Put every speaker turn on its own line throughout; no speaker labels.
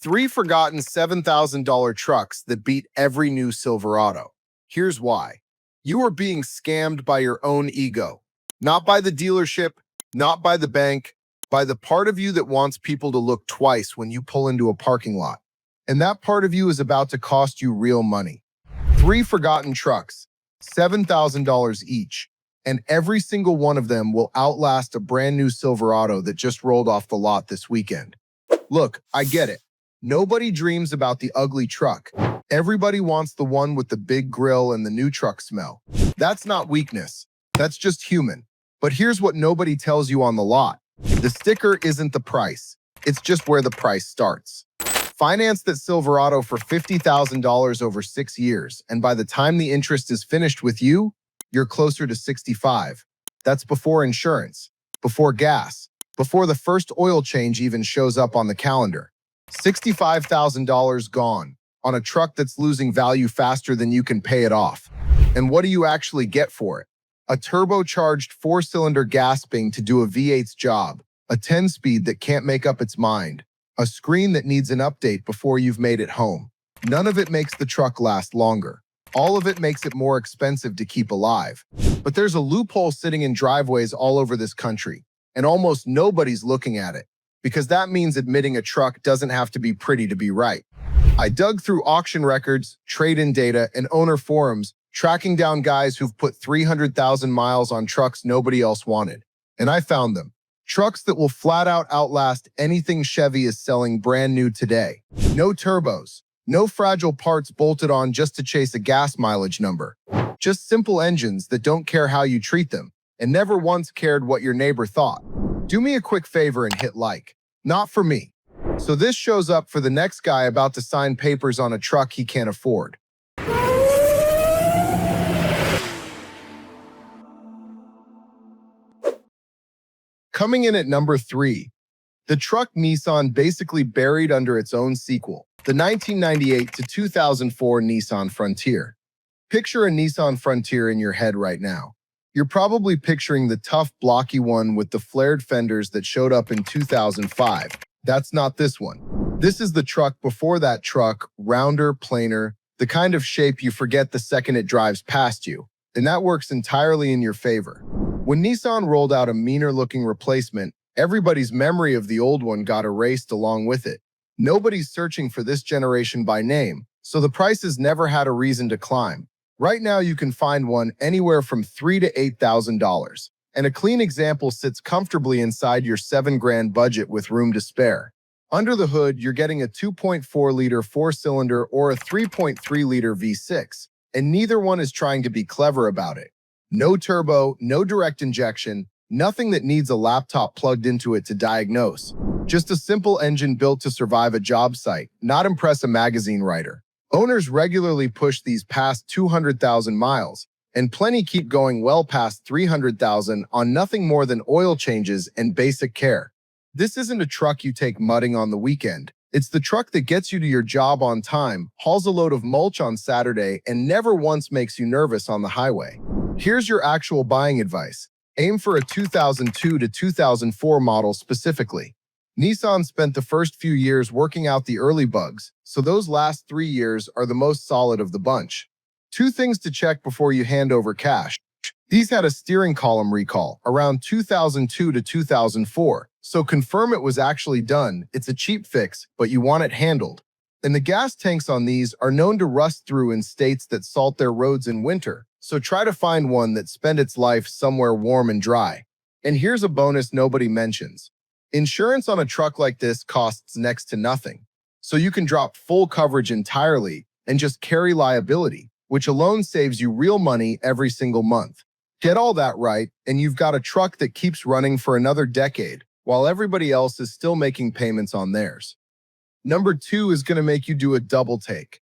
3 forgotten $7,000 trucks that beat every new Silverado. Here's why. You are being scammed by your own ego. Not by the dealership, not by the bank, by the part of you that wants people to look twice when you pull into a parking lot. And that part of you is about to cost you real money. 3 forgotten trucks, $7,000 each, and every single one of them will outlast a brand new Silverado that just rolled off the lot this weekend. Look, I get it. Nobody dreams about the ugly truck. Everybody wants the one with the big grill and the new truck smell. That's not weakness. That's just human. But here's what nobody tells you on the lot. The sticker isn't the price. It's just where the price starts. Finance that Silverado for $50,000 over 6 years, and by the time the interest is finished with you, you're closer to 65. That's before insurance, before gas, before the first oil change even shows up on the calendar. $65,000 gone on a truck that's losing value faster than you can pay it off. And what do you actually get for it? A turbocharged 4-cylinder gas bing to do a V8's job, a 10-speed that can't make up its mind, a screen that needs an update before you've made it home. None of it makes the truck last longer. All of it makes it more expensive to keep alive. But there's a loophole sitting in driveways all over this country, and almost nobody's looking at it, because that means admitting a truck doesn't have to be pretty to be right. I dug through auction records, trade-in data, and owner forums, tracking down guys who've put 300,000 miles on trucks nobody else wanted. And I found them. Trucks that will flat out outlast anything Chevy is selling brand new today. No turbos, no fragile parts bolted on just to chase a gas mileage number. Just simple engines that don't care how you treat them, and never once cared what your neighbor thought. Do me a quick favor and hit like. Not for me. So this shows up for the next guy about to sign papers on a truck he can't afford. Coming in at number 3, the truck Nissan basically buried under its own sequel, the 1998 to 2004 Nissan Frontier. Picture a Nissan Frontier in your head right now. You're probably picturing the tough, blocky one with the flared fenders that showed up in 2005. That's not this one. This is the truck before that truck, rounder, plainer, the kind of shape you forget the second it drives past you. And that works entirely in your favor. When Nissan rolled out a meaner-looking replacement, everybody's memory of the old one got erased along with it. Nobody's searching for this generation by name, so the prices never had a reason to climb. Right now, you can find one anywhere from $3,000 to $8,000, and a clean example sits comfortably inside your $7,000 budget with room to spare. Under the hood, you're getting a 2.4-liter 4-cylinder or a 3.3-liter V6, and neither one is trying to be clever about it. No turbo, no direct injection, nothing that needs a laptop plugged into it to diagnose. Just a simple engine built to survive a job site, not impress a magazine writer. Owners regularly push these past 200,000 miles, and plenty keep going well past 300,000 on nothing more than oil changes and basic care. This isn't a truck you take mudding on the weekend. It's the truck that gets you to your job on time, hauls a load of mulch on Saturday, and never once makes you nervous on the highway. Here's your actual buying advice. Aim for a 2002 to 2004 model specifically. Nissan spent the first few years working out the early bugs, so those last 3 years are the most solid of the bunch. 2 things to check before you hand over cash. These had a steering column recall around 2002 to 2004, so confirm it was actually done. It's a cheap fix, but you want it handled. And the gas tanks on these are known to rust through in states that salt their roads in winter, so try to find one that spent its life somewhere warm and dry. And here's a bonus nobody mentions. Insurance on a truck like this costs next to nothing, so you can drop full coverage entirely and just carry liability, which alone saves you real money every single month. Get all that right, and you've got a truck that keeps running for another decade, while everybody else is still making payments on theirs. Number 2 is going to make you do a double take.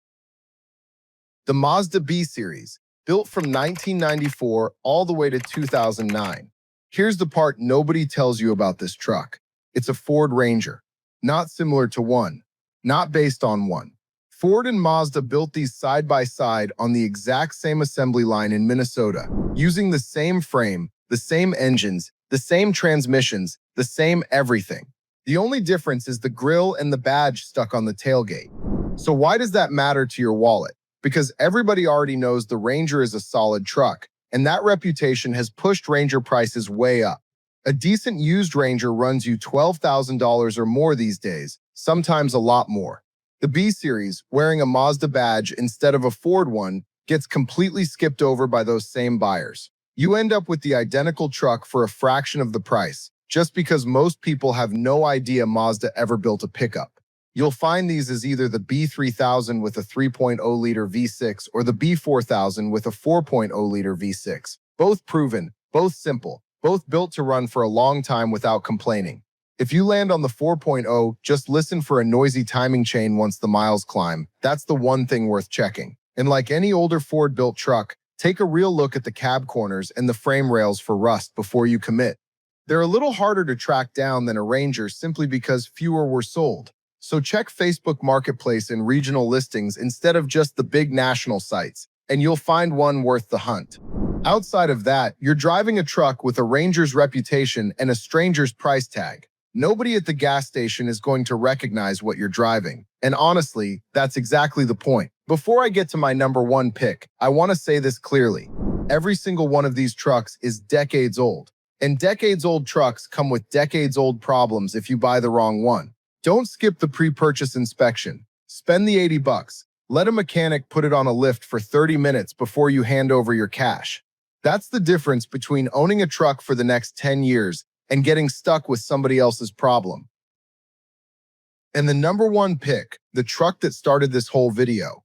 The Mazda B-Series, built from 1994 all the way to 2009. Here's the part nobody tells you about this truck. It's a Ford Ranger, not similar to one, not based on one. Ford and Mazda built these side by side on the exact same assembly line in Minnesota, using the same frame, the same engines, the same transmissions, the same everything. The only difference is the grille and the badge stuck on the tailgate. So why does that matter to your wallet? Because everybody already knows the Ranger is a solid truck, and that reputation has pushed Ranger prices way up. A decent used Ranger runs you $12,000 or more these days, sometimes a lot more. The B-Series, wearing a Mazda badge instead of a Ford one, gets completely skipped over by those same buyers. You end up with the identical truck for a fraction of the price, just because most people have no idea Mazda ever built a pickup. You'll find these as either the B3000 with a 3.0-liter V6 or the B4000 with a 4.0-liter V6. Both proven, both simple, both built to run for a long time without complaining. If you land on the 4.0, just listen for a noisy timing chain once the miles climb. That's the one thing worth checking. And like any older Ford-built truck, take a real look at the cab corners and the frame rails for rust before you commit. They're a little harder to track down than a Ranger simply because fewer were sold. So check Facebook Marketplace and regional listings instead of just the big national sites, and you'll find one worth the hunt. Outside of that, you're driving a truck with a Ranger's reputation and a stranger's price tag. Nobody at the gas station is going to recognize what you're driving. And honestly, that's exactly the point. Before I get to my number one pick, I want to say this clearly. Every single one of these trucks is decades old. And decades-old trucks come with decades-old problems if you buy the wrong one. Don't skip the pre-purchase inspection. Spend the $80. Let a mechanic put it on a lift for 30 minutes before you hand over your cash. That's the difference between owning a truck for the next 10 years and getting stuck with somebody else's problem. And the number one pick, the truck that started this whole video.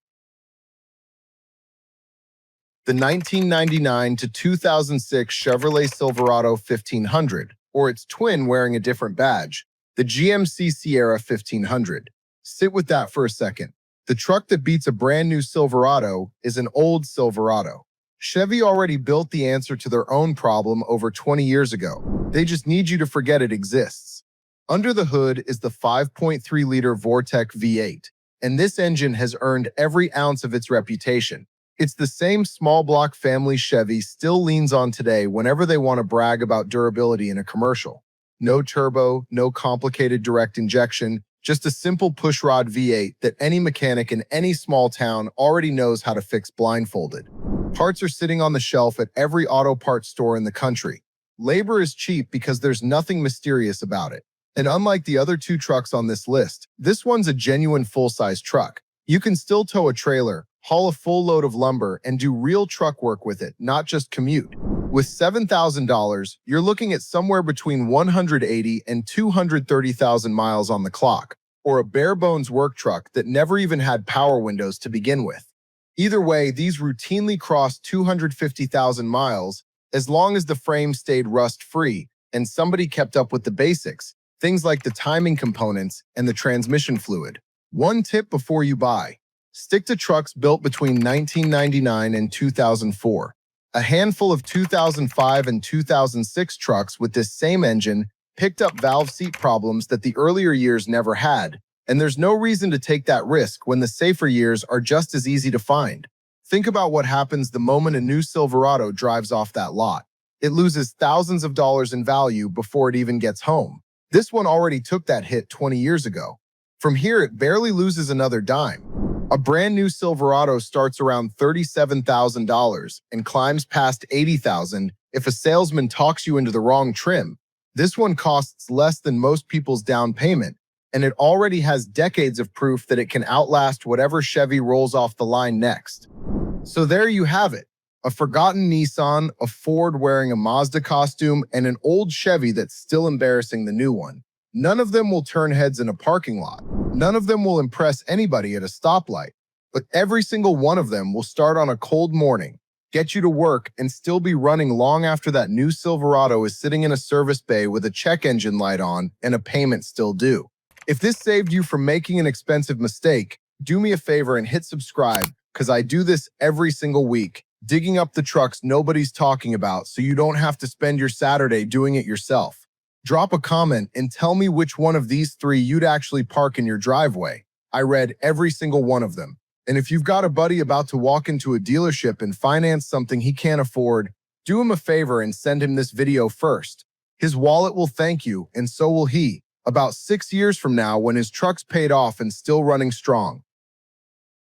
The 1999 to 2006 Chevrolet Silverado 1500, or its twin wearing a different badge, the GMC Sierra 1500. Sit with that for a second. The truck that beats a brand new Silverado is an old Silverado. Chevy already built the answer to their own problem over 20 years ago. They just need you to forget it exists. Under the hood is the 5.3-liter Vortec V8, and this engine has earned every ounce of its reputation. It's the same small block family Chevy still leans on today whenever they want to brag about durability in a commercial. No turbo, no complicated direct injection, just a simple pushrod V8 that any mechanic in any small town already knows how to fix blindfolded. Parts are sitting on the shelf at every auto parts store in the country. Labor is cheap because there's nothing mysterious about it. And unlike the other two trucks on this list, this one's a genuine full-size truck. You can still tow a trailer, haul a full load of lumber, and do real truck work with it, not just commute. With $7,000, you're looking at somewhere between 180 and 230,000 miles on the clock, or a bare-bones work truck that never even had power windows to begin with. Either way, these routinely cross 250,000 miles as long as the frame stayed rust-free and somebody kept up with the basics, things like the timing components and the transmission fluid. One tip before you buy. Stick to trucks built between 1999 and 2004. A handful of 2005 and 2006 trucks with this same engine picked up valve seat problems that the earlier years never had, and there's no reason to take that risk when the safer years are just as easy to find. Think about what happens the moment a new Silverado drives off that lot. It loses thousands of dollars in value before it even gets home. This one already took that hit 20 years ago. From here, it barely loses another dime. A brand new Silverado starts around $37,000 and climbs past $80,000 if a salesman talks you into the wrong trim. This one costs less than most people's down payment, and it already has decades of proof that it can outlast whatever Chevy rolls off the line next. So there you have it. A forgotten Nissan, a Ford wearing a Mazda costume, and an old Chevy that's still embarrassing the new one. None of them will turn heads in a parking lot. None of them will impress anybody at a stoplight. But every single one of them will start on a cold morning, get you to work, and still be running long after that new Silverado is sitting in a service bay with a check engine light on and a payment still due. If this saved you from making an expensive mistake, do me a favor and hit subscribe, because I do this every single week, digging up the trucks nobody's talking about so you don't have to spend your Saturday doing it yourself. Drop a comment and tell me which one of these three you'd actually park in your driveway. I read every single one of them. And if you've got a buddy about to walk into a dealership and finance something he can't afford, do him a favor and send him this video first. His wallet will thank you, and so will he. about 6 years from now when his truck's paid off and still running strong.